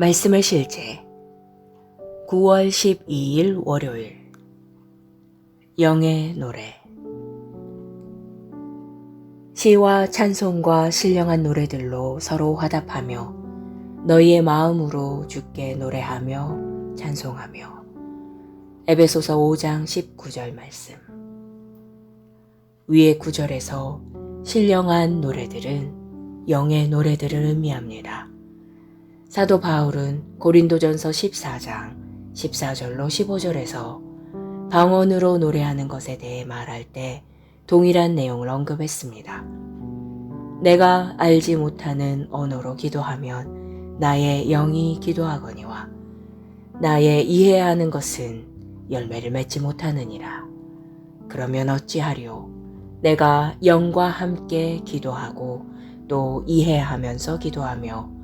말씀의 실제 9월 12일 월요일 영의 노래 시와 찬송과 신령한 노래들로 서로 화답하며 너희의 마음으로 주께 노래하며 찬송하며. 에베소서 5장 19절 말씀. 위의 구절에서 신령한 노래들은 영의 노래들을 의미합니다. 사도 바울은 고린도전서 14장 14절로 15절에서 방언으로 노래하는 것에 대해 말할 때 동일한 내용을 언급했습니다. 내가 알지 못하는 언어로 기도하면 나의 영이 기도하거니와 나의 이해하는 것은 열매를 맺지 못하느니라. 그러면 어찌하리요? 내가 영과 함께 기도하고 또 이해하면서 기도하며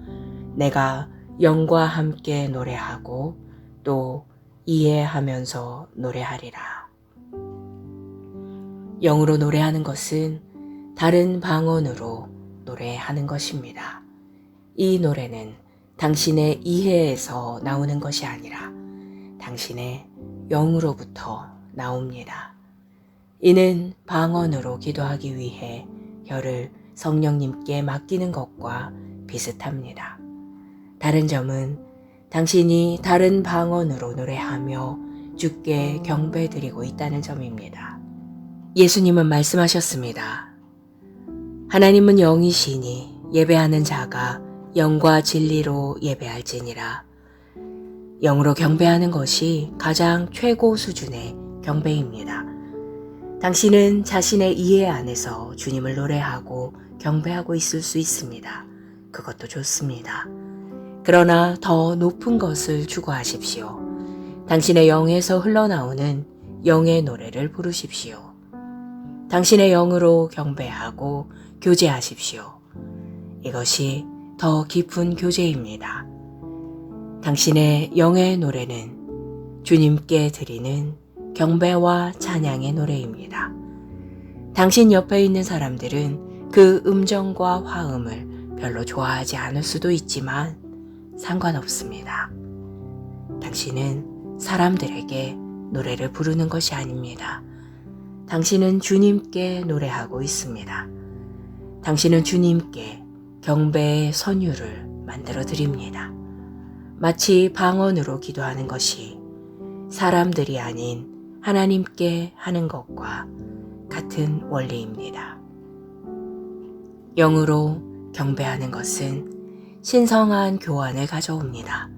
내가 영과 함께 노래하고 또 이해하면서 노래하리라. 영으로 노래하는 것은 다른 방언으로 노래하는 것입니다. 이 노래는 당신의 이해에서 나오는 것이 아니라 당신의 영으로부터 나옵니다. 이는 방언으로 기도하기 위해 혀를 성령님께 맡기는 것과 비슷합니다. 다른 점은 당신이 다른 방언으로 노래하며 주께 경배드리고 있다는 점입니다. 예수님은 말씀하셨습니다. 하나님은 영이시니 예배하는 자가 영과 진리로 예배할지니라. 영으로 경배하는 것이 가장 최고 수준의 경배입니다. 당신은 자신의 이해 안에서 주님을 노래하고 경배하고 있을 수 있습니다. 그것도 좋습니다. 그러나 더 높은 것을 추구하십시오. 당신의 영에서 흘러나오는 영의 노래를 부르십시오. 당신의 영으로 경배하고 교제하십시오. 이것이 더 깊은 교제입니다. 당신의 영의 노래는 주님께 드리는 경배와 찬양의 노래입니다. 당신 옆에 있는 사람들은 그 음정과 화음을 별로 좋아하지 않을 수도 있지만 상관없습니다. 당신은 사람들에게 노래를 부르는 것이 아닙니다. 당신은 주님께 노래하고 있습니다. 당신은 주님께 경배의 선율을 만들어 드립니다. 마치 방언으로 기도하는 것이 사람들이 아닌 하나님께 하는 것과 같은 원리입니다. 영으로 경배하는 것은 신성한 교환을 가져옵니다.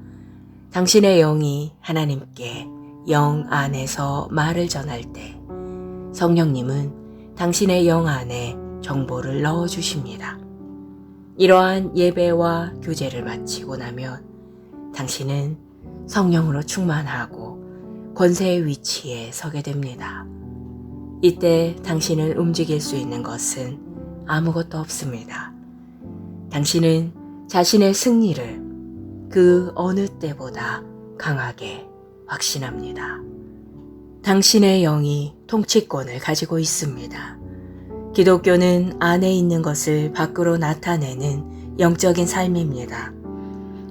당신의 영이 하나님께 영 안에서 말을 전할 때 성령님은 당신의 영 안에 정보를 넣어주십니다. 이러한 예배와 교제를 마치고 나면 당신은 성령으로 충만하고 권세의 위치에 서게 됩니다. 이때 당신을 움직일 수 있는 것은 아무것도 없습니다. 당신은 자신의 승리를 그 어느 때보다 강하게 확신합니다. 당신의 영이 통치권을 가지고 있습니다. 기독교는 안에 있는 것을 밖으로 나타내는 영적인 삶입니다.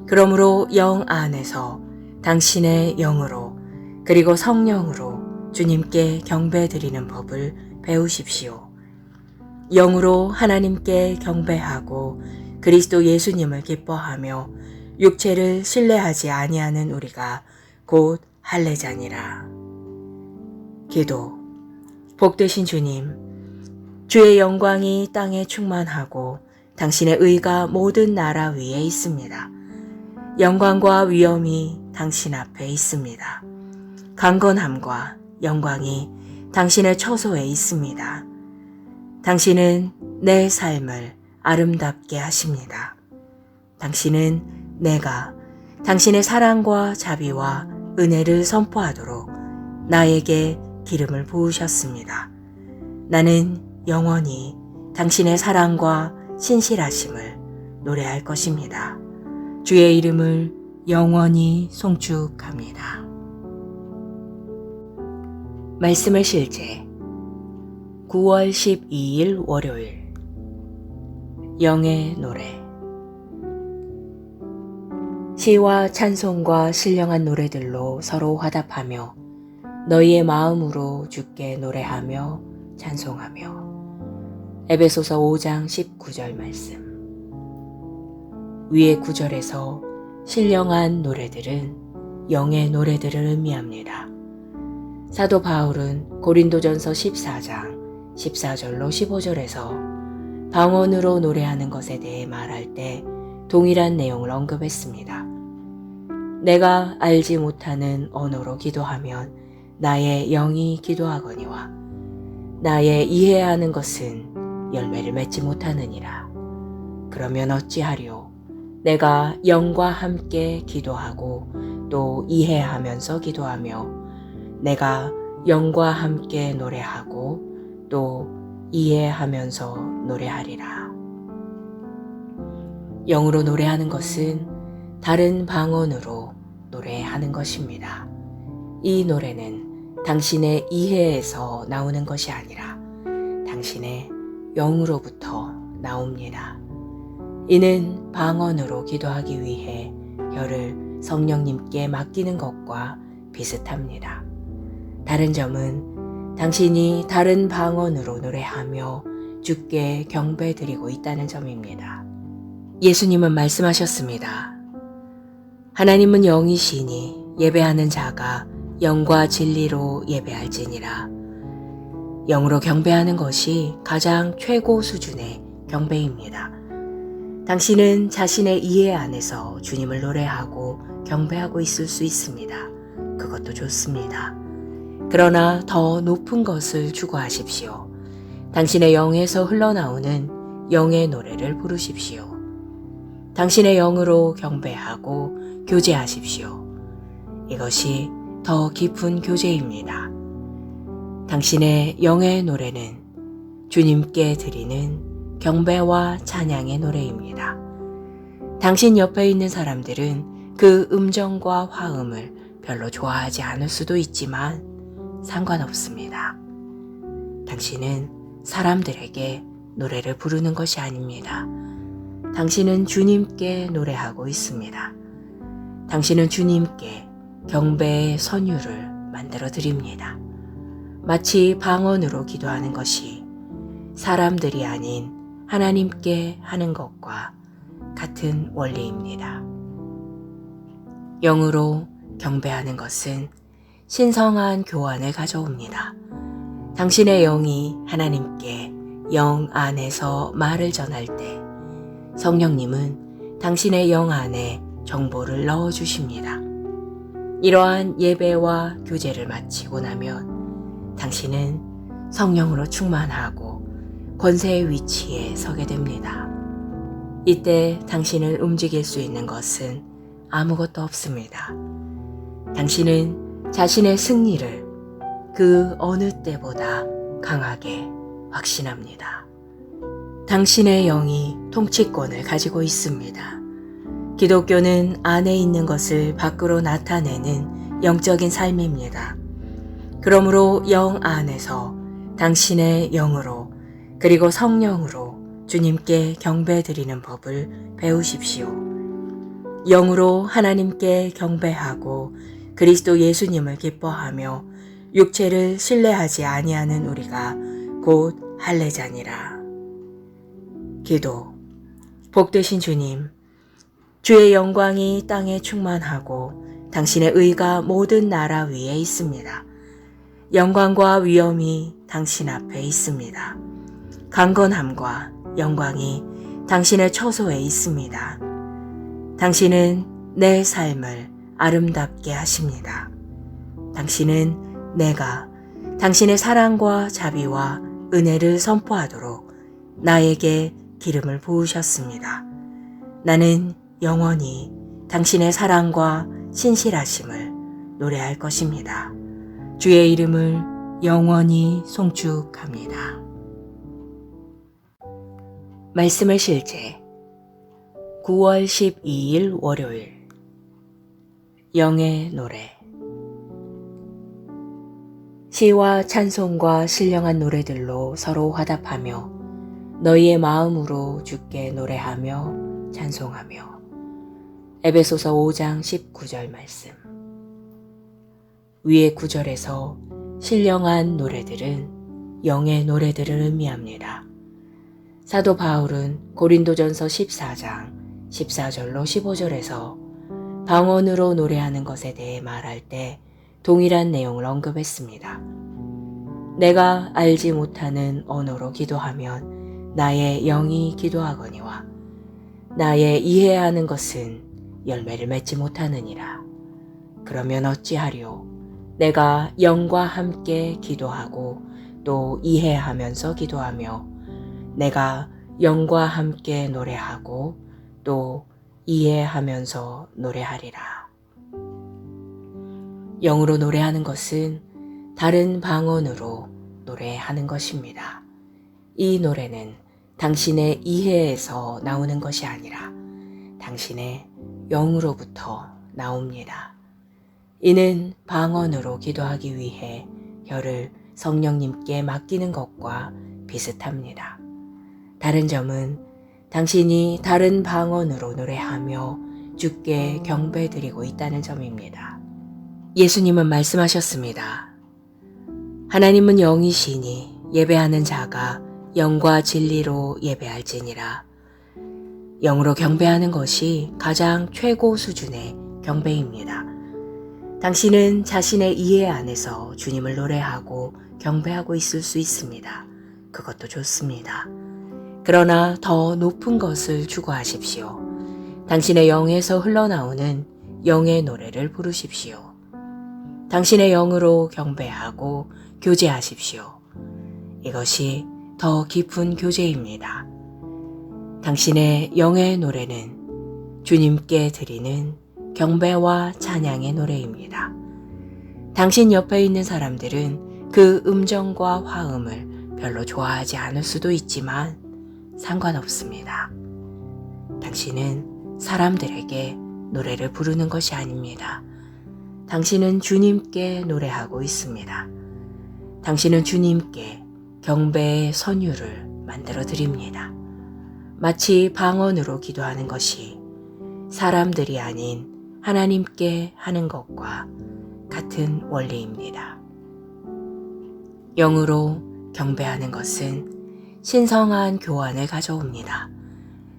그러므로 영 안에서 당신의 영으로 그리고 성령으로 주님께 경배드리는 법을 배우십시오. 영으로 하나님께 경배하고 그리스도 예수님을 기뻐하며 육체를 신뢰하지 아니하는 우리가 곧 할례자니라. 기도. 복되신 주님, 주의 영광이 땅에 충만하고 당신의 의가 모든 나라 위에 있습니다. 영광과 위엄이 당신 앞에 있습니다. 강건함과 영광이 당신의 처소에 있습니다. 당신은 내 삶을 아름답게 하십니다. 당신은 내가 당신의 사랑과 자비와 은혜를 선포하도록 나에게 기름을 부으셨습니다. 나는 영원히 당신의 사랑과 신실하심을 노래할 것입니다. 주의 이름을 영원히 송축합니다. 말씀의 실제 9월 12일 월요일 영의 노래 시와 찬송과 신령한 노래들로 서로 화답하며 너희의 마음으로 주께 노래하며 찬송하며. 에베소서 5장 19절 말씀. 위의 구절에서 신령한 노래들은 영의 노래들을 의미합니다. 사도 바울은 고린도전서 14장 14절로 15절에서 방언으로 노래하는 것에 대해 말할 때 동일한 내용을 언급했습니다. 내가 알지 못하는 언어로 기도하면 나의 영이 기도하거니와 나의 이해하는 것은 열매를 맺지 못하느니라. 그러면 어찌하리요? 내가 영과 함께 기도하고 또 이해하면서 기도하며 내가 영과 함께 노래하고 또 이해하면서 노래하리라. 영으로 노래하는 것은 다른 방언으로 노래하는 것입니다. 이 노래는 당신의 이해에서 나오는 것이 아니라 당신의 영으로부터 나옵니다. 이는 방언으로 기도하기 위해 혀를 성령님께 맡기는 것과 비슷합니다. 다른 점은 당신이 다른 방언으로 노래하며 주께 경배드리고 있다는 점입니다. 예수님은 말씀하셨습니다. 하나님은 영이시니 예배하는 자가 영과 진리로 예배할지니라. 영으로 경배하는 것이 가장 최고 수준의 경배입니다. 당신은 자신의 이해 안에서 주님을 노래하고 경배하고 있을 수 있습니다. 그것도 좋습니다. 그러나 더 높은 것을 추구하십시오. 당신의 영에서 흘러나오는 영의 노래를 부르십시오. 당신의 영으로 경배하고 교제하십시오. 이것이 더 깊은 교제입니다. 당신의 영의 노래는 주님께 드리는 경배와 찬양의 노래입니다. 당신 옆에 있는 사람들은 그 음정과 화음을 별로 좋아하지 않을 수도 있지만 상관없습니다. 당신은 사람들에게 노래를 부르는 것이 아닙니다. 당신은 주님께 노래하고 있습니다. 당신은 주님께 경배의 선율을 만들어 드립니다. 마치 방언으로 기도하는 것이 사람들이 아닌 하나님께 하는 것과 같은 원리입니다. 영으로 경배하는 것은 신성한 교환을 가져옵니다. 당신의 영이 하나님께 영 안에서 말을 전할 때 성령님은 당신의 영 안에 정보를 넣어주십니다. 이러한 예배와 교제를 마치고 나면 당신은 성령으로 충만하고 권세의 위치에 서게 됩니다. 이때 당신을 움직일 수 있는 것은 아무것도 없습니다. 당신은 자신의 승리를 그 어느 때보다 강하게 확신합니다. 당신의 영이 통치권을 가지고 있습니다. 기독교는 안에 있는 것을 밖으로 나타내는 영적인 삶입니다. 그러므로 영 안에서 당신의 영으로 그리고 성령으로 주님께 경배드리는 법을 배우십시오. 영으로 하나님께 경배하고 그리스도 예수님을 기뻐하며 육체를 신뢰하지 아니하는 우리가 곧 할례자니라. 기도. 복되신 주님, 주의 영광이 땅에 충만하고 당신의 의가 모든 나라 위에 있습니다. 영광과 위엄이 당신 앞에 있습니다. 강건함과 영광이 당신의 처소에 있습니다. 당신은 내 삶을 아름답게 하십니다. 당신은 내가 당신의 사랑과 자비와 은혜를 선포하도록 나에게 기름을 부으셨습니다. 나는 영원히 당신의 사랑과 신실하심을 노래할 것입니다. 주의 이름을 영원히 송축합니다. 말씀의 실제 9월 12일 월요일 영의 노래. 시와 찬송과 신령한 노래들로 서로 화답하며 너희의 마음으로 주께 노래하며 찬송하며. 에베소서 5장 19절 말씀. 위의 구절에서 신령한 노래들은 영의 노래들을 의미합니다. 사도 바울은 고린도전서 14장 14절로 15절에서 방언으로 노래하는 것에 대해 말할 때 동일한 내용을 언급했습니다. 내가 알지 못하는 언어로 기도하면 나의 영이 기도하거니와 나의 이해하는 것은 열매를 맺지 못하느니라. 그러면 어찌하리요? 내가 영과 함께 기도하고 또 이해하면서 기도하며 내가 영과 함께 노래하고 또 이해하면서 노래하리라. 영으로 노래하는 것은 다른 방언으로 노래하는 것입니다. 이 노래는 당신의 이해에서 나오는 것이 아니라 당신의 영으로부터 나옵니다. 이는 방언으로 기도하기 위해 혀를 성령님께 맡기는 것과 비슷합니다. 다른 점은 당신이 다른 방언으로 노래하며 주께 경배드리고 있다는 점입니다. 예수님은 말씀하셨습니다. 하나님은 영이시니 예배하는 자가 영과 진리로 예배할지니라. 영으로 경배하는 것이 가장 최고 수준의 경배입니다. 당신은 자신의 이해 안에서 주님을 노래하고 경배하고 있을 수 있습니다. 그것도 좋습니다. 그러나 더 높은 것을 추구하십시오. 당신의 영에서 흘러나오는 영의 노래를 부르십시오. 당신의 영으로 경배하고 교제하십시오. 이것이 더 깊은 교제입니다. 당신의 영의 노래는 주님께 드리는 경배와 찬양의 노래입니다. 당신 옆에 있는 사람들은 그 음정과 화음을 별로 좋아하지 않을 수도 있지만 상관없습니다. 당신은 사람들에게 노래를 부르는 것이 아닙니다. 당신은 주님께 노래하고 있습니다. 당신은 주님께 경배의 선율을 만들어 드립니다. 마치 방언으로 기도하는 것이 사람들이 아닌 하나님께 하는 것과 같은 원리입니다. 영으로 경배하는 것은 신성한 교환을 가져옵니다.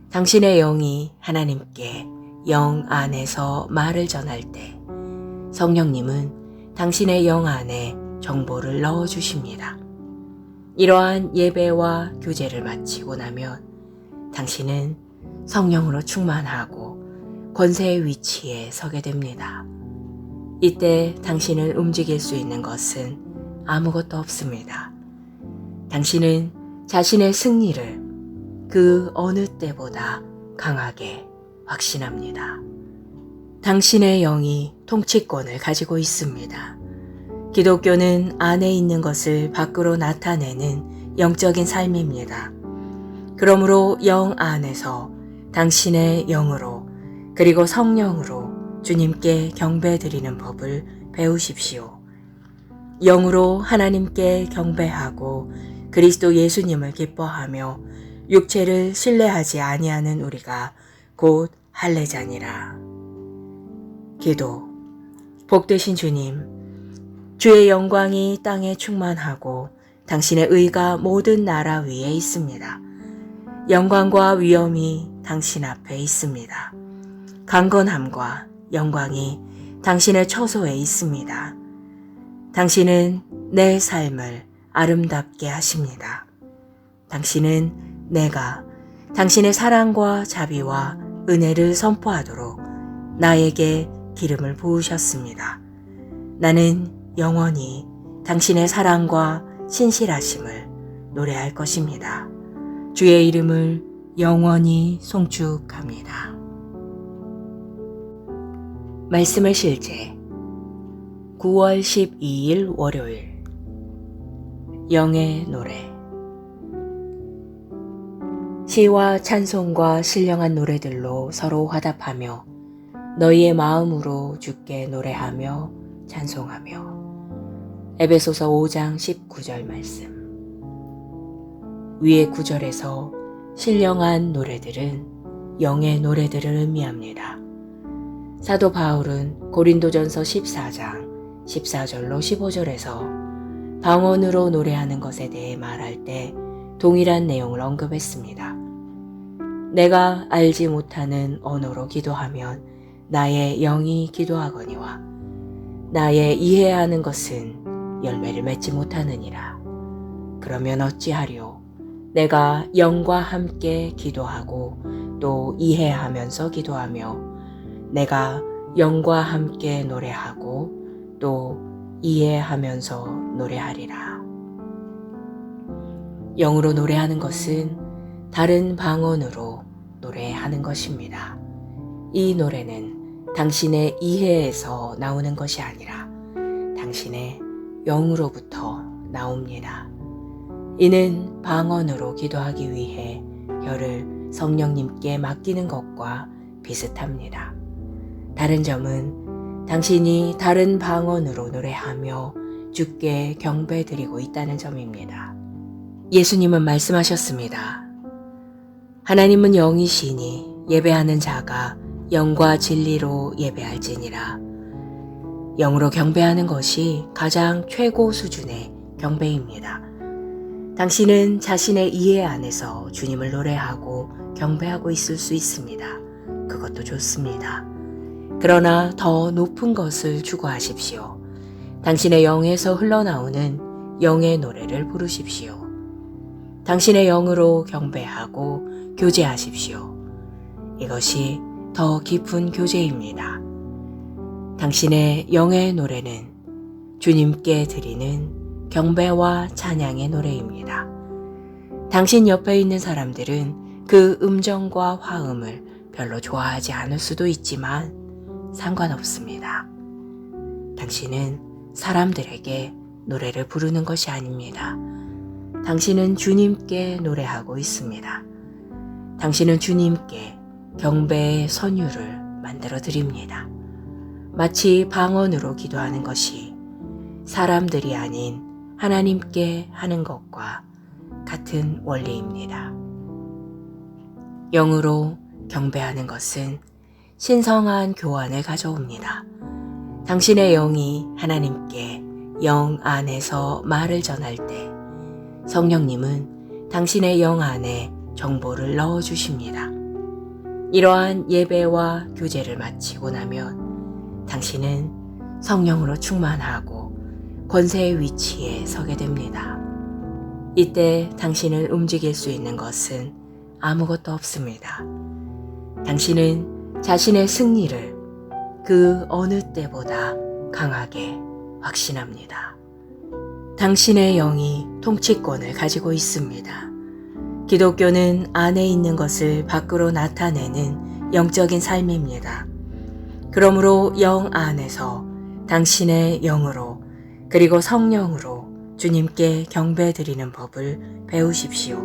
당신의 영이 하나님께 영 안에서 말을 전할 때 성령님은 당신의 영 안에 정보를 넣어주십니다. 이러한 예배와 교제를 마치고 나면 당신은 성령으로 충만하고 권세의 위치에 서게 됩니다. 이때 당신을 움직일 수 있는 것은 아무것도 없습니다. 당신은 자신의 승리를 그 어느 때보다 강하게 확신합니다. 당신의 영이 통치권을 가지고 있습니다. 기독교는 안에 있는 것을 밖으로 나타내는 영적인 삶입니다. 그러므로 영 안에서 당신의 영으로 그리고 성령으로 주님께 경배드리는 법을 배우십시오. 영으로 하나님께 경배하고 그리스도 예수님을 기뻐하며 육체를 신뢰하지 아니하는 우리가 곧 할례자니라. 기도. 복되신 주님, 주의 영광이 땅에 충만하고 당신의 의가 모든 나라 위에 있습니다. 영광과 위엄이 당신 앞에 있습니다. 강건함과 영광이 당신의 처소에 있습니다. 당신은 내 삶을 아름답게 하십니다. 당신은 내가 당신의 사랑과 자비와 은혜를 선포하도록 나에게 기름을 부으셨습니다. 나는 영원히 당신의 사랑과 신실하심을 노래할 것입니다. 주의 이름을 영원히 송축합니다. 말씀의 실제 9월 12일 월요일 영의 노래 시와 찬송과 신령한 노래들로 서로 화답하며 너희의 마음으로 주께 노래하며 찬송하며 에베소서 5장 19절 말씀 위의 구절에서 신령한 노래들은 영의 노래들을 의미합니다. 사도 바울은 고린도전서 14장 14절로 15절에서 방언으로 노래하는 것에 대해 말할 때 동일한 내용을 언급했습니다. 내가 알지 못하는 언어로 기도하면 나의 영이 기도하거니와 나의 이해하는 것은 열매를 맺지 못하느니라. 그러면 어찌하리요? 내가 영과 함께 기도하고 또 이해하면서 기도하며 내가 영과 함께 노래하고 또 이해하면서 노래하리라. 영으로 노래하는 것은 다른 방언으로 노래하는 것입니다. 이 노래는 당신의 이해에서 나오는 것이 아니라 당신의 영으로부터 나옵니다. 이는 방언으로 기도하기 위해 혀를 성령님께 맡기는 것과 비슷합니다. 다른 점은 당신이 다른 방언으로 노래하며 주께 경배드리고 있다는 점입니다. 예수님은 말씀하셨습니다. 하나님은 영이시니 예배하는 자가 영과 진리로 예배할지니라. 영으로 경배하는 것이 가장 최고 수준의 경배입니다. 당신은 자신의 이해 안에서 주님을 노래하고 경배하고 있을 수 있습니다. 그것도 좋습니다. 그러나 더 높은 것을 추구하십시오. 당신의 영에서 흘러나오는 영의 노래를 부르십시오. 당신의 영으로 경배하고 교제하십시오. 이것이 더 깊은 교제입니다. 당신의 영의 노래는 주님께 드리는 경배와 찬양의 노래입니다. 당신 옆에 있는 사람들은 그 음정과 화음을 별로 좋아하지 않을 수도 있지만 상관없습니다. 당신은 사람들에게 노래를 부르는 것이 아닙니다. 당신은 주님께 노래하고 있습니다. 당신은 주님께 경배의 선율을 만들어 드립니다. 마치 방언으로 기도하는 것이 사람들이 아닌 하나님께 하는 것과 같은 원리입니다. 영으로 경배하는 것은 신성한 교환을 가져옵니다. 당신의 영이 하나님께 영 안에서 말을 전할 때 성령님은 당신의 영 안에 정보를 넣어주십니다. 이러한 예배와 교제를 마치고 나면 당신은 성령으로 충만하고 권세의 위치에 서게 됩니다. 이때 당신을 움직일 수 있는 것은 아무것도 없습니다. 당신은 자신의 승리를 그 어느 때보다 강하게 확신합니다. 당신의 영이 통치권을 가지고 있습니다. 기독교는 안에 있는 것을 밖으로 나타내는 영적인 삶입니다. 그러므로 영 안에서 당신의 영으로 그리고 성령으로 주님께 경배드리는 법을 배우십시오.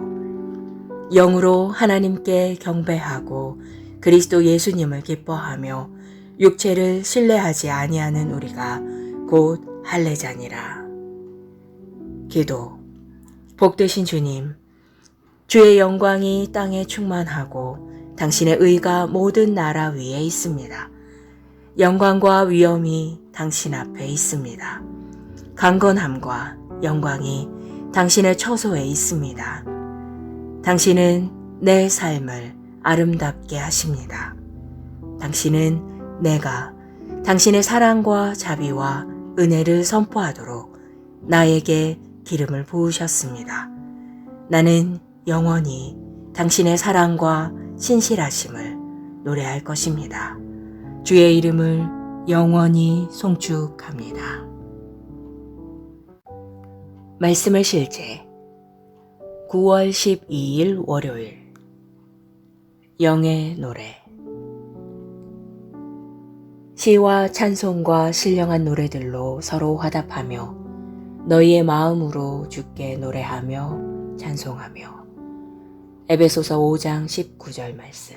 영으로 하나님께 경배하고 그리스도 예수님을 기뻐하며 육체를 신뢰하지 아니하는 우리가 곧 할례자니라. 기도. 복되신 주님, 주의 영광이 땅에 충만하고 당신의 의가 모든 나라 위에 있습니다. 영광과 위엄이 당신 앞에 있습니다. 강건함과 영광이 당신의 처소에 있습니다. 당신은 내 삶을 아름답게 하십니다. 당신은 내가 당신의 사랑과 자비와 은혜를 선포하도록 나에게 기름을 부으셨습니다. 나는 영원히 당신의 사랑과 신실하심을 노래할 것입니다. 주의 이름을 영원히 송축합니다. 말씀의 실제 9월 12일 월요일 영의 노래 시와 찬송과 신령한 노래들로 서로 화답하며 너희의 마음으로 주께 노래하며 찬송하며 에베소서 5장 19절 말씀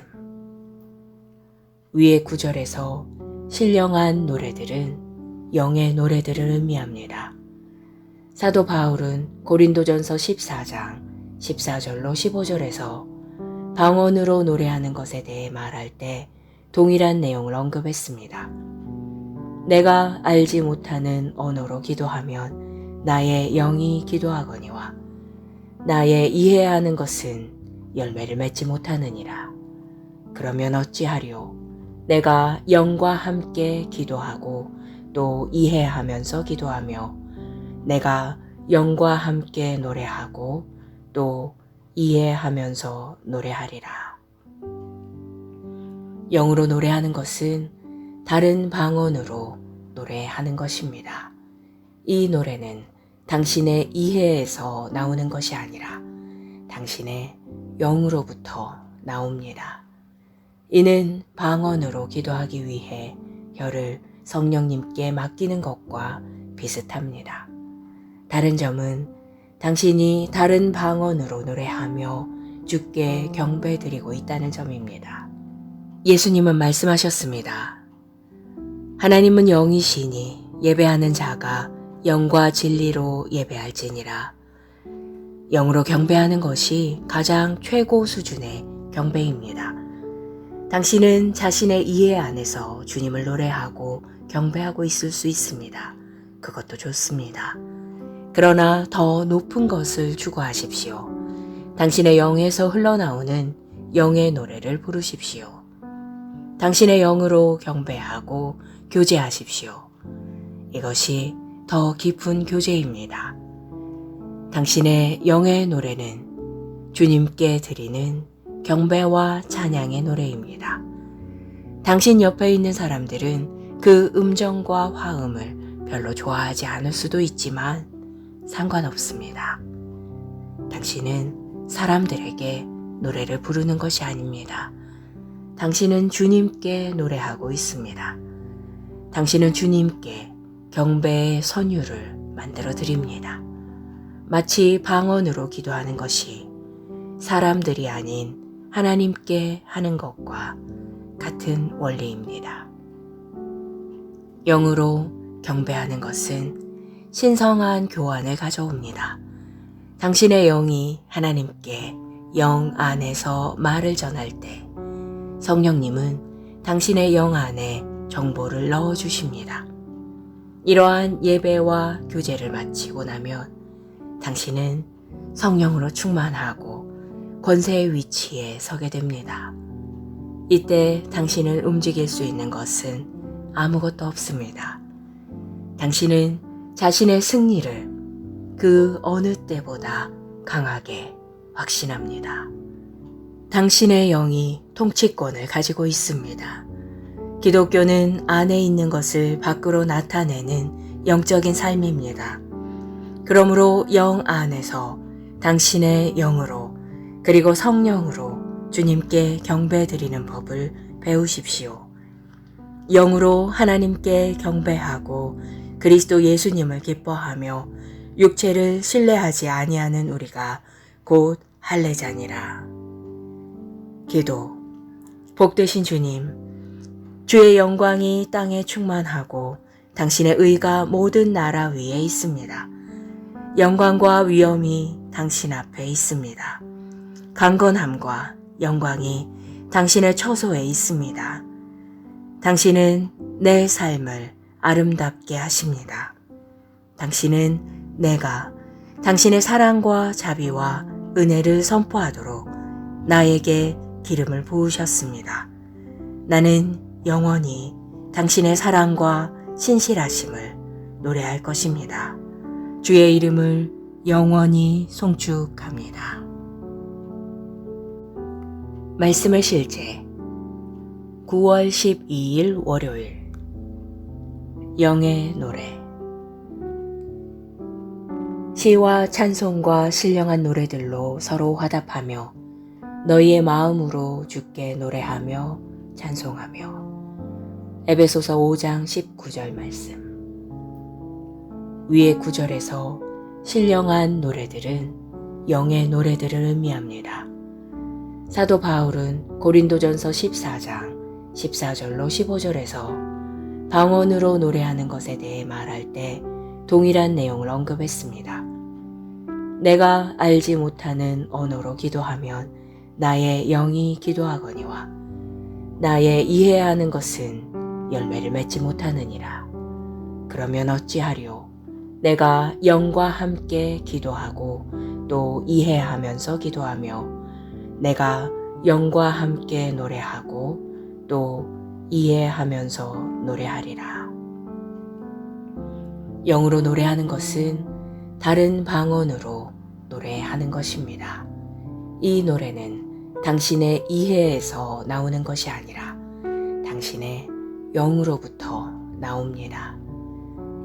위의 구절에서 신령한 노래들은 영의 노래들을 의미합니다. 사도 바울은 고린도전서 14장 14절로 15절에서 방언으로 노래하는 것에 대해 말할 때 동일한 내용을 언급했습니다. 내가 알지 못하는 언어로 기도하면 나의 영이 기도하거니와 나의 이해하는 것은 열매를 맺지 못하느니라. 그러면 어찌하리요? 내가 영과 함께 기도하고 또 이해하면서 기도하며 내가 영과 함께 노래하고 또 이해하면서 노래하리라. 영으로 노래하는 것은 다른 방언으로 노래하는 것입니다. 이 노래는 당신의 이해에서 나오는 것이 아니라 당신의 영으로부터 나옵니다. 이는 방언으로 기도하기 위해 혀를 성령님께 맡기는 것과 비슷합니다. 다른 점은 당신이 다른 방언으로 노래하며 주께 경배드리고 있다는 점입니다. 예수님은 말씀하셨습니다. 하나님은 영이시니 예배하는 자가 영과 진리로 예배할지니라. 영으로 경배하는 것이 가장 최고 수준의 경배입니다. 당신은 자신의 이해 안에서 주님을 노래하고 경배하고 있을 수 있습니다. 그것도 좋습니다. 그러나 더 높은 것을 추구하십시오. 당신의 영에서 흘러나오는 영의 노래를 부르십시오. 당신의 영으로 경배하고 교제하십시오. 이것이 더 깊은 교제입니다. 당신의 영의 노래는 주님께 드리는 경배와 찬양의 노래입니다. 당신 옆에 있는 사람들은 그 음정과 화음을 별로 좋아하지 않을 수도 있지만 상관없습니다. 당신은 사람들에게 노래를 부르는 것이 아닙니다. 당신은 주님께 노래하고 있습니다. 당신은 주님께 경배의 선율을 만들어 드립니다. 마치 방언으로 기도하는 것이 사람들이 아닌 하나님께 하는 것과 같은 원리입니다. 영으로 경배하는 것은 신성한 교환을 가져옵니다. 당신의 영이 하나님께 영 안에서 말을 전할 때 성령님은 당신의 영 안에 정보를 넣어주십니다. 이러한 예배와 교제를 마치고 나면 당신은 성령으로 충만하고 권세의 위치에 서게 됩니다. 이때 당신은 움직일 수 있는 것은 아무것도 없습니다. 당신은 자신의 승리를 그 어느 때보다 강하게 확신합니다. 당신의 영이 통치권을 가지고 있습니다. 기독교는 안에 있는 것을 밖으로 나타내는 영적인 삶입니다. 그러므로 영 안에서 당신의 영으로 그리고 성령으로 주님께 경배드리는 법을 배우십시오. 영으로 하나님께 경배하고 그리스도 예수님을 기뻐하며 육체를 신뢰하지 아니하는 우리가 곧 할례자니라. 기도. 복되신 주님, 주의 영광이 땅에 충만하고 당신의 의가 모든 나라 위에 있습니다. 영광과 위엄이 당신 앞에 있습니다. 강건함과 영광이 당신의 처소에 있습니다. 당신은 내 삶을 아름답게 하십니다. 당신은 내가 당신의 사랑과 자비와 은혜를 선포하도록 나에게 기름을 부으셨습니다. 나는 영원히 당신의 사랑과 신실하심을 노래할 것입니다. 주의 이름을 영원히 송축합니다. 말씀의 실제 9월 12일 월요일 영의 노래 시와 찬송과 신령한 노래들로 서로 화답하며 너희의 마음으로 주께 노래하며 찬송하며 에베소서 5장 19절 말씀 위의 구절에서 신령한 노래들은 영의 노래들을 의미합니다. 사도 바울은 고린도전서 14장 14절로 15절에서 방언으로 노래하는 것에 대해 말할 때 동일한 내용을 언급했습니다. 내가 알지 못하는 언어로 기도하면 나의 영이 기도하거니와 나의 이해하는 것은 열매를 맺지 못하느니라. 그러면 어찌하리요? 내가 영과 함께 기도하고 또 이해하면서 기도하며 내가 영과 함께 노래하고 또 이해하면서 노래하리라. 영으로 노래하는 것은 다른 방언으로 노래하는 것입니다. 이 노래는 당신의 이해에서 나오는 것이 아니라 당신의 영으로부터 나옵니다.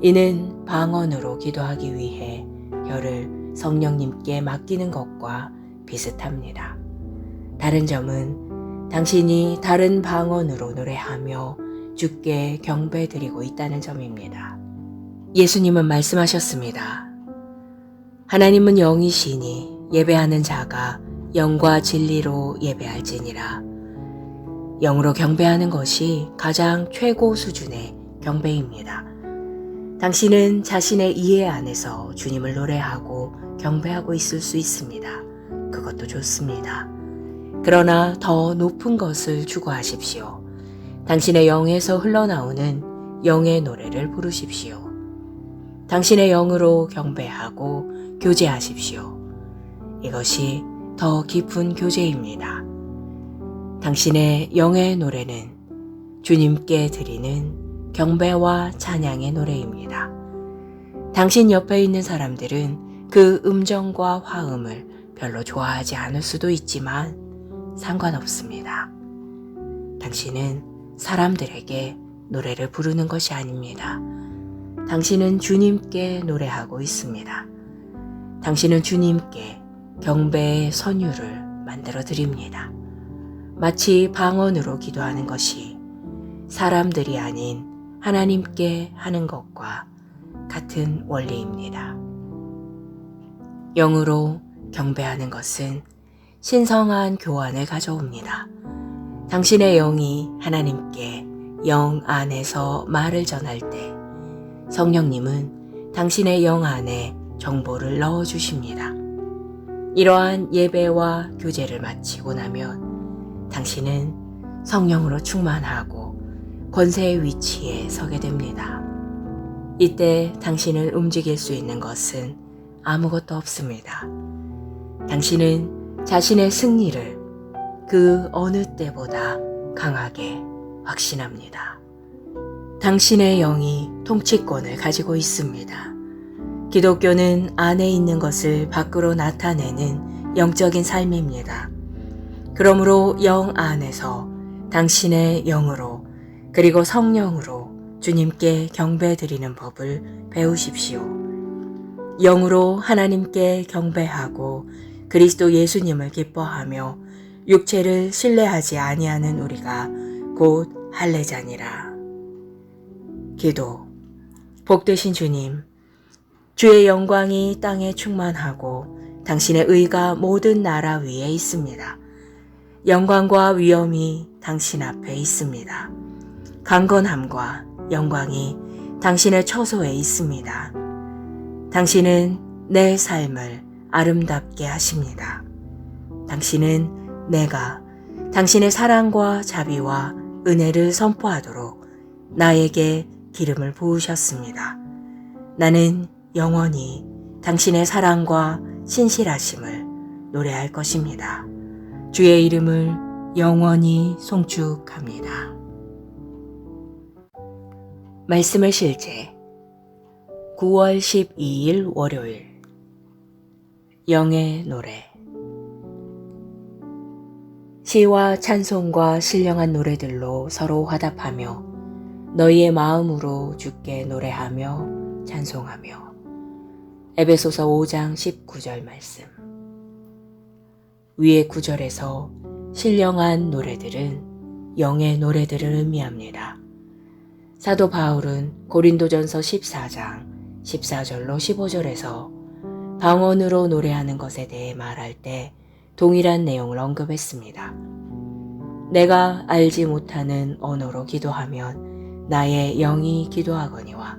이는 방언으로 기도하기 위해 혀를 성령님께 맡기는 것과 비슷합니다. 다른 점은 당신이 다른 방언으로 노래하며 주께 경배드리고 있다는 점입니다. 예수님은 말씀하셨습니다. 하나님은 영이시니 예배하는 자가 영과 진리로 예배할지니라. 영으로 경배하는 것이 가장 최고 수준의 경배입니다. 당신은 자신의 이해 안에서 주님을 노래하고 경배하고 있을 수 있습니다. 그것도 좋습니다. 그러나 더 높은 것을 추구하십시오. 당신의 영에서 흘러나오는 영의 노래를 부르십시오. 당신의 영으로 경배하고 교제하십시오. 이것이 더 깊은 교제입니다. 당신의 영의 노래는 주님께 드리는 경배와 찬양의 노래입니다. 당신 옆에 있는 사람들은 그 음정과 화음을 별로 좋아하지 않을 수도 있지만 상관없습니다. 당신은 사람들에게 노래를 부르는 것이 아닙니다. 당신은 주님께 노래하고 있습니다. 당신은 주님께 경배의 선율을 만들어 드립니다. 마치 방언으로 기도하는 것이 사람들이 아닌 하나님께 하는 것과 같은 원리입니다. 영으로 경배하는 것은 신성한 교환을 가져옵니다. 당신의 영이 하나님께 영 안에서 말을 전할 때 성령님은 당신의 영 안에 정보를 넣어주십니다. 이러한 예배와 교제를 마치고 나면 당신은 성령으로 충만하고 권세의 위치에 서게 됩니다. 이때 당신을 움직일 수 있는 것은 아무것도 없습니다. 당신은 자신의 승리를 그 어느 때보다 강하게 확신합니다. 당신의 영이 통치권을 가지고 있습니다. 기독교는 안에 있는 것을 밖으로 나타내는 영적인 삶입니다. 그러므로 영 안에서 당신의 영으로 그리고 성령으로 주님께 경배드리는 법을 배우십시오. 영으로 하나님께 경배하고 그리스도 예수님을 기뻐하며 육체를 신뢰하지 아니하는 우리가 곧 할례자니라. 기도. 복되신 주님, 주의 영광이 땅에 충만하고 당신의 의가 모든 나라 위에 있습니다. 영광과 위엄이 당신 앞에 있습니다. 강건함과 영광이 당신의 처소에 있습니다. 당신은 내 삶을 아름답게 하십니다. 당신은 내가 당신의 사랑과 자비와 은혜를 선포하도록 나에게 기름을 부으셨습니다. 나는 영원히 당신의 사랑과 신실하심을 노래할 것입니다. 주의 이름을 영원히 송축합니다. 말씀의 실제 9월 12일 월요일 영의 노래 시와 찬송과 신령한 노래들로 서로 화답하며 너희의 마음으로 주께 노래하며 찬송하며 에베소서 5장 19절 말씀 위의 구절에서 신령한 노래들은 영의 노래들을 의미합니다. 사도 바울은 고린도전서 14장 14절로 15절에서 방언으로 노래하는 것에 대해 말할 때 동일한 내용을 언급했습니다. 내가 알지 못하는 언어로 기도하면 나의 영이 기도하거니와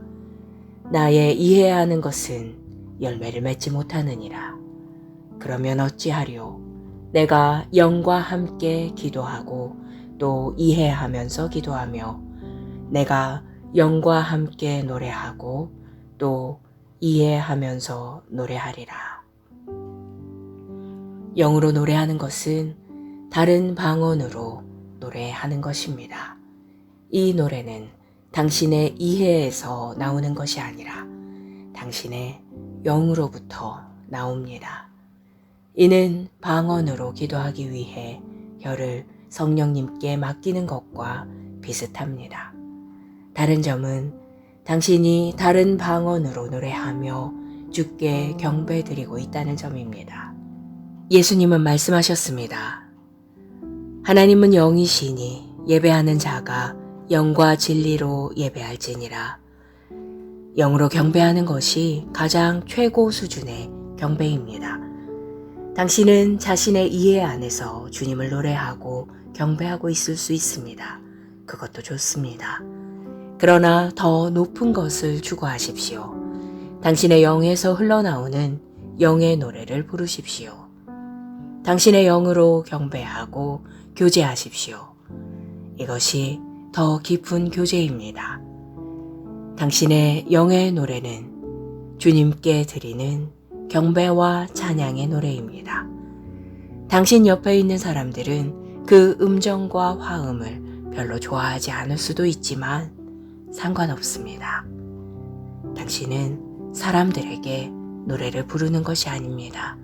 나의 이해하는 것은 열매를 맺지 못하느니라. 그러면 어찌하리요? 내가 영과 함께 기도하고 또 이해하면서 기도하며 내가 영과 함께 노래하고 또 이해하면서 노래하리라. 영으로 노래하는 것은 다른 방언으로 노래하는 것입니다. 이 노래는 당신의 이해에서 나오는 것이 아니라 당신의 영으로부터 나옵니다. 이는 방언으로 기도하기 위해 혀를 성령님께 맡기는 것과 비슷합니다. 다른 점은 당신이 다른 방언으로 노래하며 주께 경배드리고 있다는 점입니다. 예수님은 말씀하셨습니다. 하나님은 영이시니 예배하는 자가 영과 진리로 예배할지니라. 영으로 경배하는 것이 가장 최고 수준의 경배입니다. 당신은 자신의 이해 안에서 주님을 노래하고 경배하고 있을 수 있습니다. 그것도 좋습니다. 그러나 더 높은 것을 추구하십시오. 당신의 영에서 흘러나오는 영의 노래를 부르십시오. 당신의 영으로 경배하고 교제하십시오. 이것이 더 깊은 교제입니다. 당신의 영의 노래는 주님께 드리는 경배와 찬양의 노래입니다. 당신 옆에 있는 사람들은 그 음정과 화음을 별로 좋아하지 않을 수도 있지만 상관없습니다. 당신은 사람들에게 노래를 부르는 것이 아닙니다.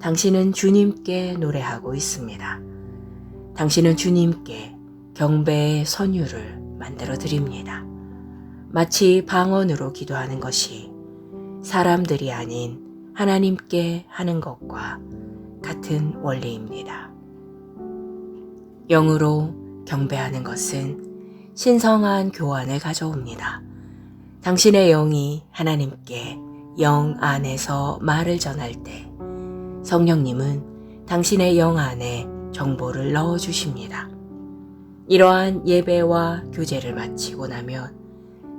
당신은 주님께 노래하고 있습니다. 당신은 주님께 경배의 선율을 만들어 드립니다. 마치 방언으로 기도하는 것이 사람들이 아닌 하나님께 하는 것과 같은 원리입니다. 영으로 경배하는 것은 신성한 교환을 가져옵니다. 당신의 영이 하나님께 영 안에서 말을 전할 때 성령님은 당신의 영 안에 정보를 넣어주십니다. 이러한 예배와 교제를 마치고 나면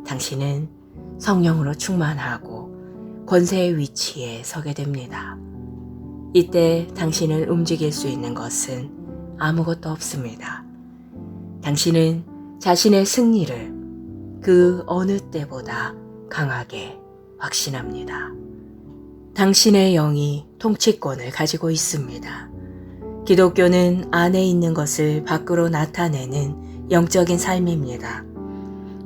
당신은 성령으로 충만하고 권세의 위치에 서게 됩니다. 이때 당신을 움직일 수 있는 것은 아무것도 없습니다. 당신은 자신의 승리를 그 어느 때보다 강하게 확신합니다. 당신의 영이 통치권을 가지고 있습니다. 기독교는 안에 있는 것을 밖으로 나타내는 영적인 삶입니다.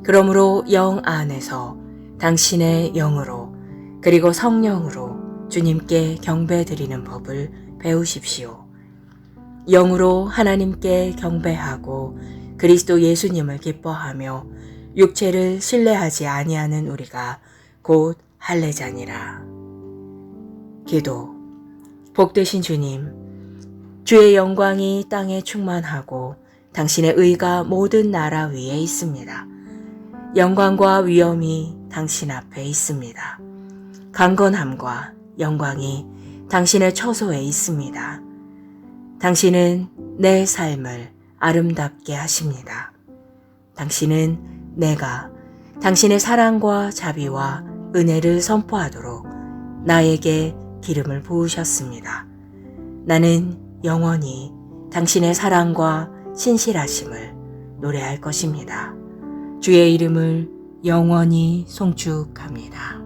그러므로 영 안에서 당신의 영으로 그리고 성령으로 주님께 경배드리는 법을 배우십시오. 영으로 하나님께 경배하고 그리스도 예수님을 기뻐하며 육체를 신뢰하지 아니하는 우리가 곧 할례자니라. 기도. 복되신 주님, 주의 영광이 땅에 충만하고 당신의 의가 모든 나라 위에 있습니다. 영광과 위엄이 당신 앞에 있습니다. 강건함과 영광이 당신의 처소에 있습니다. 당신은 내 삶을 아름답게 하십니다. 당신은 내가 당신의 사랑과 자비와 은혜를 선포하도록 나에게 기름을 부으셨습니다. 나는 영원히 당신의 사랑과 신실하심을 노래할 것입니다. 주의 이름을 영원히 송축합니다.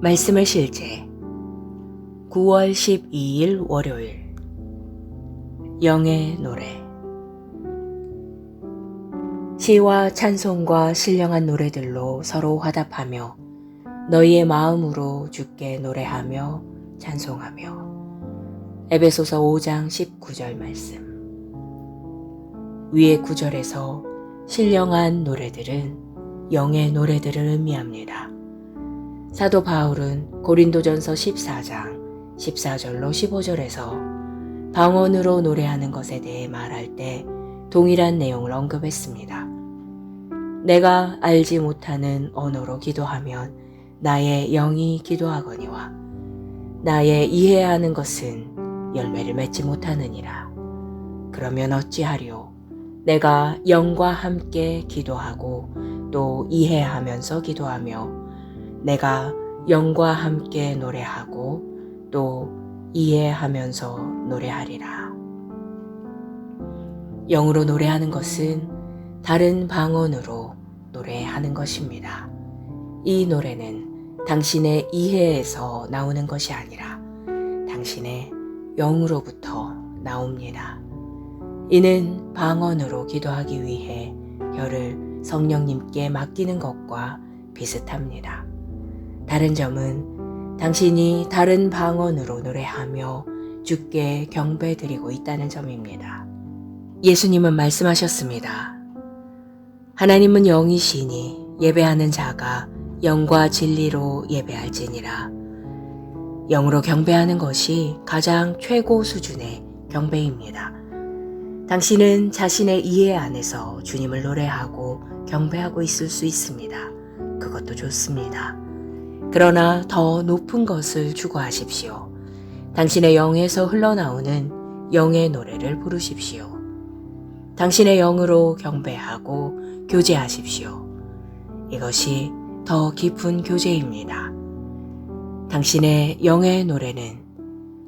말씀의 실제 9월 12일 월요일 영의 노래 시와 찬송과 신령한 노래들로 서로 화답하며 너희의 마음으로 주께 노래하며 찬송하며 에베소서 5장 19절 말씀 위의 구절에서 신령한 노래들은 영의 노래들을 의미합니다. 사도 바울은 고린도전서 14장 14절로 15절에서 방언으로 노래하는 것에 대해 말할 때 동일한 내용을 언급했습니다. 내가 알지 못하는 언어로 기도하면 나의 영이 기도하거니와 나의 이해하는 것은 열매를 맺지 못하느니라. 그러면 어찌하리요? 내가 영과 함께 기도하고 또 이해하면서 기도하며 내가 영과 함께 노래하고 또 이해하면서 노래하리라. 영으로 노래하는 것은 다른 방언으로 노래하는 것입니다. 이 노래는 당신의 이해에서 나오는 것이 아니라 당신의 영으로부터 나옵니다. 이는 방언으로 기도하기 위해 혀를 성령님께 맡기는 것과 비슷합니다. 다른 점은 당신이 다른 방언으로 노래하며 주께 경배드리고 있다는 점입니다. 예수님은 말씀하셨습니다. 하나님은 영이시니 예배하는 자가 영과 진리로 예배할지니라. 영으로 경배하는 것이 가장 최고 수준의 경배입니다. 당신은 자신의 이해 안에서 주님을 노래하고 경배하고 있을 수 있습니다. 그것도 좋습니다. 그러나 더 높은 것을 추구하십시오. 당신의 영에서 흘러나오는 영의 노래를 부르십시오. 당신의 영으로 경배하고 교제하십시오. 이것이 더 깊은 교제입니다. 당신의 영의 노래는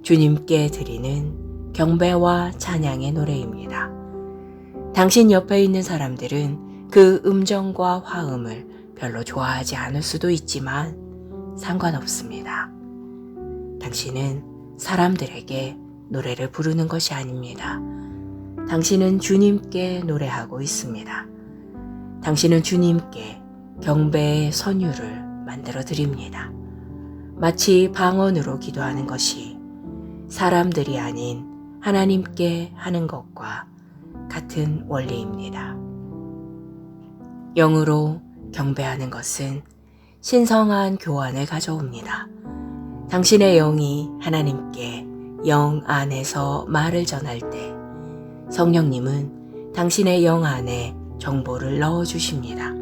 주님께 드리는 경배와 찬양의 노래입니다. 당신 옆에 있는 사람들은 그 음정과 화음을 별로 좋아하지 않을 수도 있지만 상관없습니다. 당신은 사람들에게 노래를 부르는 것이 아닙니다. 당신은 주님께 노래하고 있습니다. 당신은 주님께 경배의 선율을 만들어 드립니다. 마치 방언으로 기도하는 것이 사람들이 아닌 하나님께 하는 것과 같은 원리입니다. 영으로 경배하는 것은 신성한 교환을 가져옵니다. 당신의 영이 하나님께 영 안에서 말을 전할 때 성령님은 당신의 영 안에 정보를 넣어주십니다.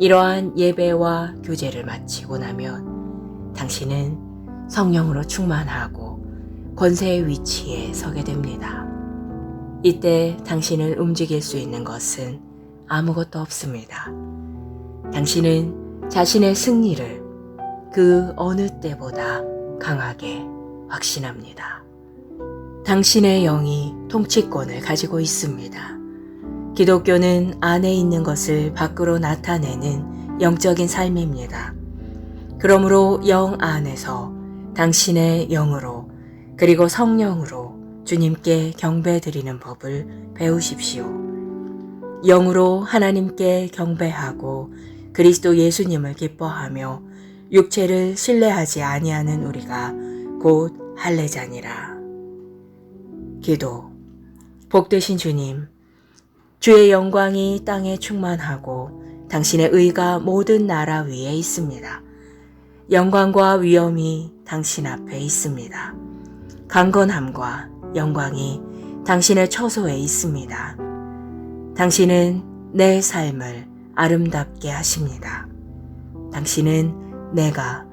이러한 예배와 교제를 마치고 나면 당신은 성령으로 충만하고 권세의 위치에 서게 됩니다. 이때 당신을 움직일 수 있는 것은 아무것도 없습니다. 당신은 자신의 승리를 그 어느 때보다 강하게 확신합니다. 당신의 영이 통치권을 가지고 있습니다. 기독교는 안에 있는 것을 밖으로 나타내는 영적인 삶입니다. 그러므로 영 안에서 당신의 영으로 그리고 성령으로 주님께 경배드리는 법을 배우십시오. 영으로 하나님께 경배하고 그리스도 예수님을 기뻐하며 육체를 신뢰하지 아니하는 우리가 곧 할례자니라. 기도. 복되신 주님, 주의 영광이 땅에 충만하고 당신의 의가 모든 나라 위에 있습니다. 영광과 위엄이 당신 앞에 있습니다. 강건함과 영광이 당신의 처소에 있습니다. 당신은 내 삶을 아름답게 하십니다. 당신은 내가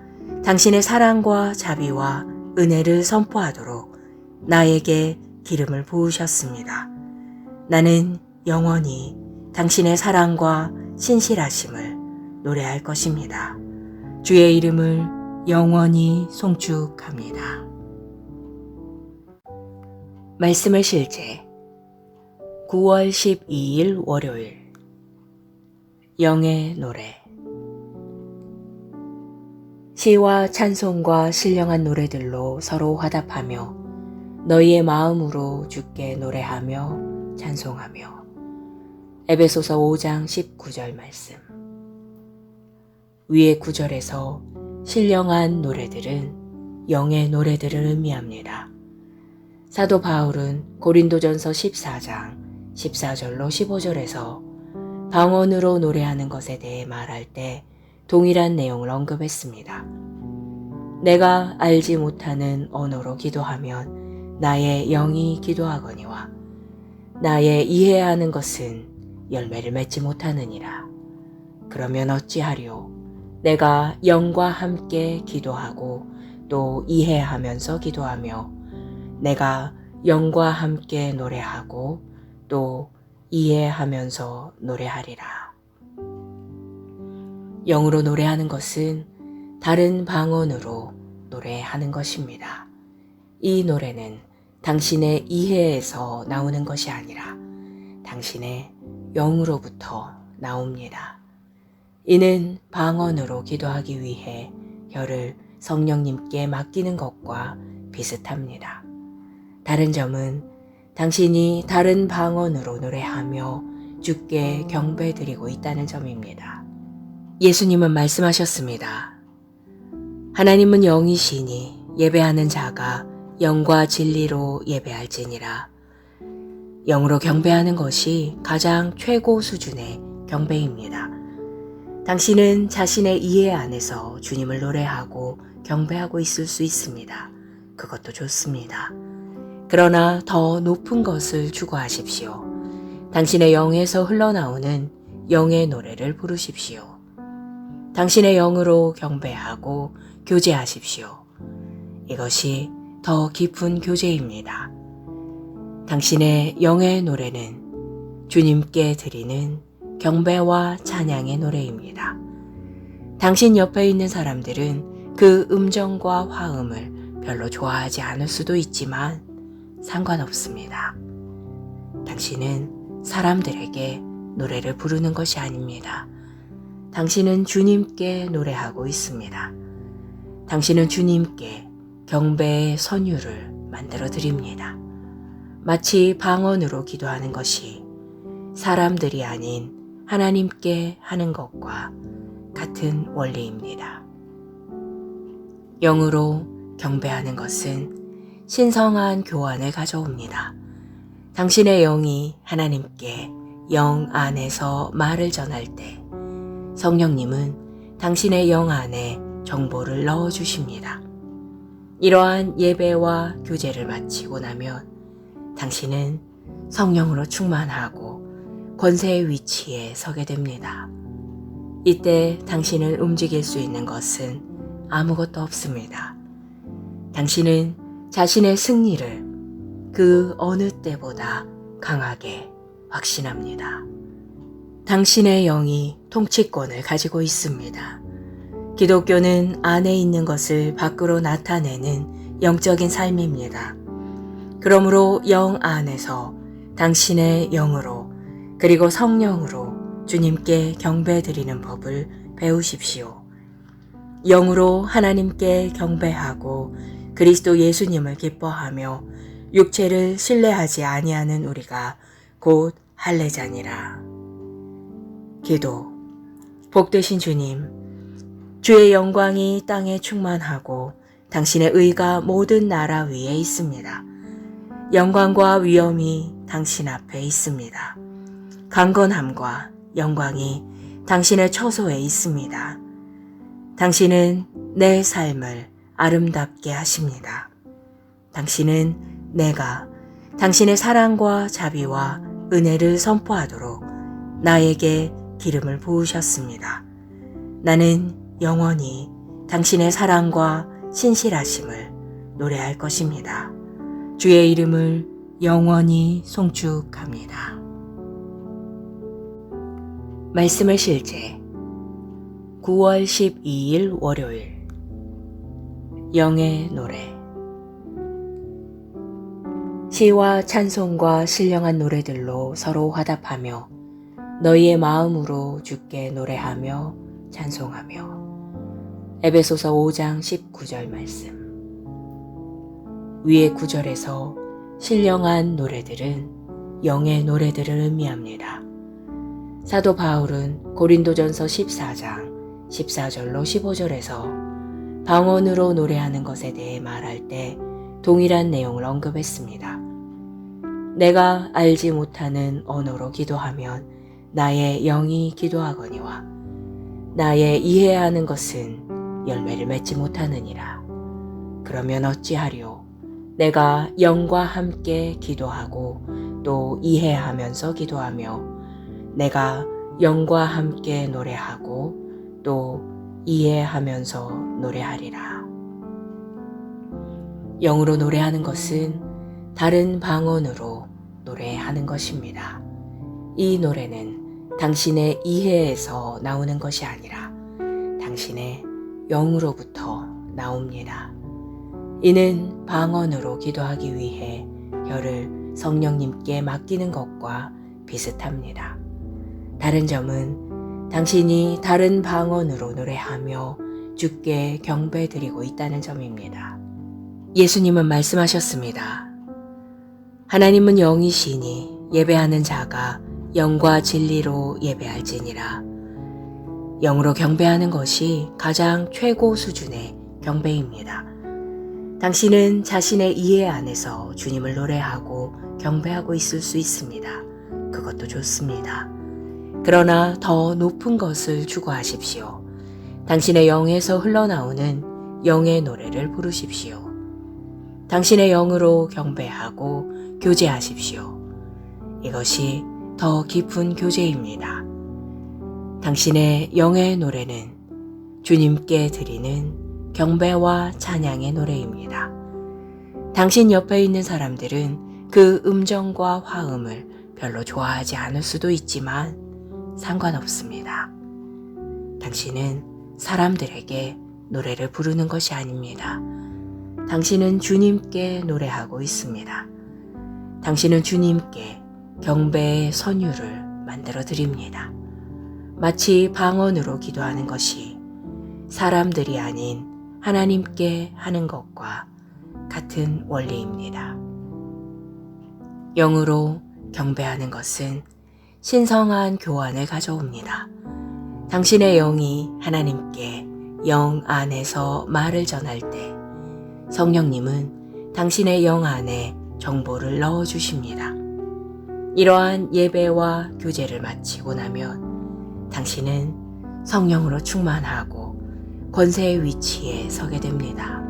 당신의 사랑과 자비와 은혜를 선포하도록 나에게 기름을 부으셨습니다. 나는 영원히 당신의 사랑과 신실하심을 노래할 것입니다. 주의 이름을 영원히 송축합니다. 말씀의 실제 9월 12일 월요일 영의 노래 시와 찬송과 신령한 노래들로 서로 화답하며 너희의 마음으로 주께 노래하며 찬송하며 에베소서 5장 19절 말씀 위의 구절에서 신령한 노래들은 영의 노래들을 의미합니다. 사도 바울은 고린도전서 14장 14절로 15절에서 방언으로 노래하는 것에 대해 말할 때 동일한 내용을 언급했습니다. 내가 알지 못하는 언어로 기도하면 나의 영이 기도하거니와 나의 이해하는 것은 열매를 맺지 못하느니라. 그러면 어찌하리요? 내가 영과 함께 기도하고 또 이해하면서 기도하며 내가 영과 함께 노래하고 또 이해하면서 노래하리라. 영으로 노래하는 것은 다른 방언으로 노래하는 것입니다. 이 노래는 당신의 이해에서 나오는 것이 아니라 당신의 영으로부터 나옵니다. 이는 방언으로 기도하기 위해 혀를 성령님께 맡기는 것과 비슷합니다. 다른 점은 당신이 다른 방언으로 노래하며 주께 경배드리고 있다는 점입니다. 예수님은 말씀하셨습니다. 하나님은 영이시니 예배하는 자가 영과 진리로 예배할지니라. 영으로 경배하는 것이 가장 최고 수준의 경배입니다. 당신은 자신의 이해 안에서 주님을 노래하고 경배하고 있을 수 있습니다. 그것도 좋습니다. 그러나 더 높은 것을 추구하십시오. 당신의 영에서 흘러나오는 영의 노래를 부르십시오. 당신의 영으로 경배하고 교제하십시오. 이것이 더 깊은 교제입니다. 당신의 영의 노래는 주님께 드리는 경배와 찬양의 노래입니다. 당신 옆에 있는 사람들은 그 음정과 화음을 별로 좋아하지 않을 수도 있지만 상관없습니다. 당신은 사람들에게 노래를 부르는 것이 아닙니다. 당신은 주님께 노래하고 있습니다. 당신은 주님께 경배의 선율을 만들어 드립니다. 마치 방언으로 기도하는 것이 사람들이 아닌 하나님께 하는 것과 같은 원리입니다. 영으로 경배하는 것은 신성한 교환을 가져옵니다. 당신의 영이 하나님께 영 안에서 말을 전할 때 성령님은 당신의 영 안에 정보를 넣어주십니다. 이러한 예배와 교제를 마치고 나면 당신은 성령으로 충만하고 권세의 위치에 서게 됩니다. 이때 당신을 움직일 수 있는 것은 아무것도 없습니다. 당신은 자신의 승리를 그 어느 때보다 강하게 확신합니다. 당신의 영이 통치권을 가지고 있습니다. 기독교는 안에 있는 것을 밖으로 나타내는 영적인 삶입니다. 그러므로 영 안에서 당신의 영으로 그리고 성령으로 주님께 경배드리는 법을 배우십시오. 영으로 하나님께 경배하고 그리스도 예수님을 기뻐하며 육체를 신뢰하지 아니하는 우리가 곧 할례자니라. 기도. 복되신 주님, 주의 영광이 땅에 충만하고 당신의 의가 모든 나라 위에 있습니다. 영광과 위엄이 당신 앞에 있습니다. 강건함과 영광이 당신의 처소에 있습니다. 당신은 내 삶을 아름답게 하십니다. 당신은 내가 당신의 사랑과 자비와 은혜를 선포하도록 나에게 기름을 부으셨습니다. 나는 영원히 당신의 사랑과 신실하심을 노래할 것입니다. 주의 이름을 영원히 송축합니다. 말씀의 실제 9월 12일 월요일 영의 노래 시와 찬송과 신령한 노래들로 서로 화답하며 너희의 마음으로 주께 노래하며 찬송하며 에베소서 5장 19절 말씀 위의 구절에서 신령한 노래들은 영의 노래들을 의미합니다. 사도 바울은 고린도전서 14장 14절로 15절에서 방언으로 노래하는 것에 대해 말할 때 동일한 내용을 언급했습니다. 내가 알지 못하는 언어로 기도하면 나의 영이 기도하거니와 나의 이해하는 것은 열매를 맺지 못하느니라. 그러면 어찌하리요? 내가 영과 함께 기도하고 또 이해하면서 기도하며 내가 영과 함께 노래하고 또 이해하면서 노래하리라. 영으로 노래하는 것은 다른 방언으로 노래하는 것입니다. 이 노래는 당신의 이해에서 나오는 것이 아니라 당신의 영으로부터 나옵니다. 이는 방언으로 기도하기 위해 혀를 성령님께 맡기는 것과 비슷합니다. 다른 점은 당신이 다른 방언으로 노래하며 주께 경배드리고 있다는 점입니다. 예수님은 말씀하셨습니다. 하나님은 영이시니 예배하는 자가 영과 진리로 예배할지니라. 영으로 경배하는 것이 가장 최고 수준의 경배입니다. 당신은 자신의 이해 안에서 주님을 노래하고 경배하고 있을 수 있습니다. 그것도 좋습니다. 그러나 더 높은 것을 추구하십시오. 당신의 영에서 흘러나오는 영의 노래를 부르십시오. 당신의 영으로 경배하고 교제하십시오. 이것이 더 깊은 교제입니다. 당신의 영의 노래는 주님께 드리는 경배와 찬양의 노래입니다. 당신 옆에 있는 사람들은 그 음정과 화음을 별로 좋아하지 않을 수도 있지만 상관없습니다. 당신은 사람들에게 노래를 부르는 것이 아닙니다. 당신은 주님께 노래하고 있습니다. 당신은 주님께 경배의 선율을 만들어 드립니다. 마치 방언으로 기도하는 것이 사람들이 아닌 하나님께 하는 것과 같은 원리입니다. 영으로 경배하는 것은 신성한 교환을 가져옵니다. 당신의 영이 하나님께 영 안에서 말을 전할 때 성령님은 당신의 영 안에 정보를 넣어주십니다. 이러한 예배와 교제를 마치고 나면 당신은 성령으로 충만하고 권세의 위치에 서게 됩니다.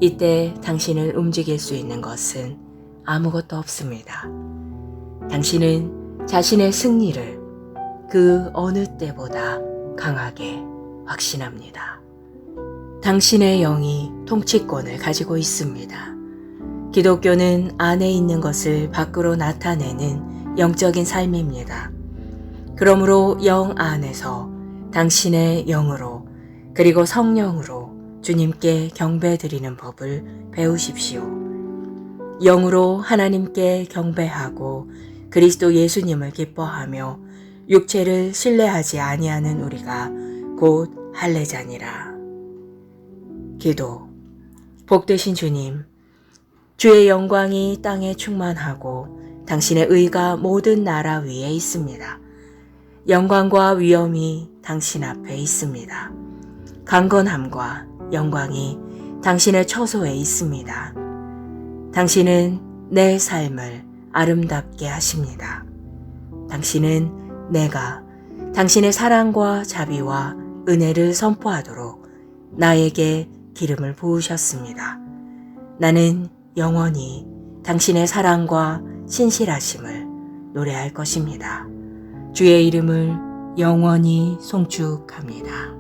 이때 당신을 움직일 수 있는 것은 아무것도 없습니다. 당신은 자신의 승리를 그 어느 때보다 강하게 확신합니다. 당신의 영이 통치권을 가지고 있습니다. 기독교는 안에 있는 것을 밖으로 나타내는 영적인 삶입니다. 그러므로 영 안에서 당신의 영으로 그리고 성령으로 주님께 경배드리는 법을 배우십시오. 영으로 하나님께 경배하고 그리스도 예수님을 기뻐하며 육체를 신뢰하지 아니하는 우리가 곧 할례자니라. 기도. 복되신 주님, 주의 영광이 땅에 충만하고 당신의 의가 모든 나라 위에 있습니다. 영광과 위엄이 당신 앞에 있습니다. 강건함과 영광이 당신의 처소에 있습니다. 당신은 내 삶을 아름답게 하십니다. 당신은 내가 당신의 사랑과 자비와 은혜를 선포하도록 나에게 기름을 부으셨습니다. 나는 영원히 당신의 사랑과 신실하심을 노래할 것입니다. 주의 이름을 영원히 송축합니다.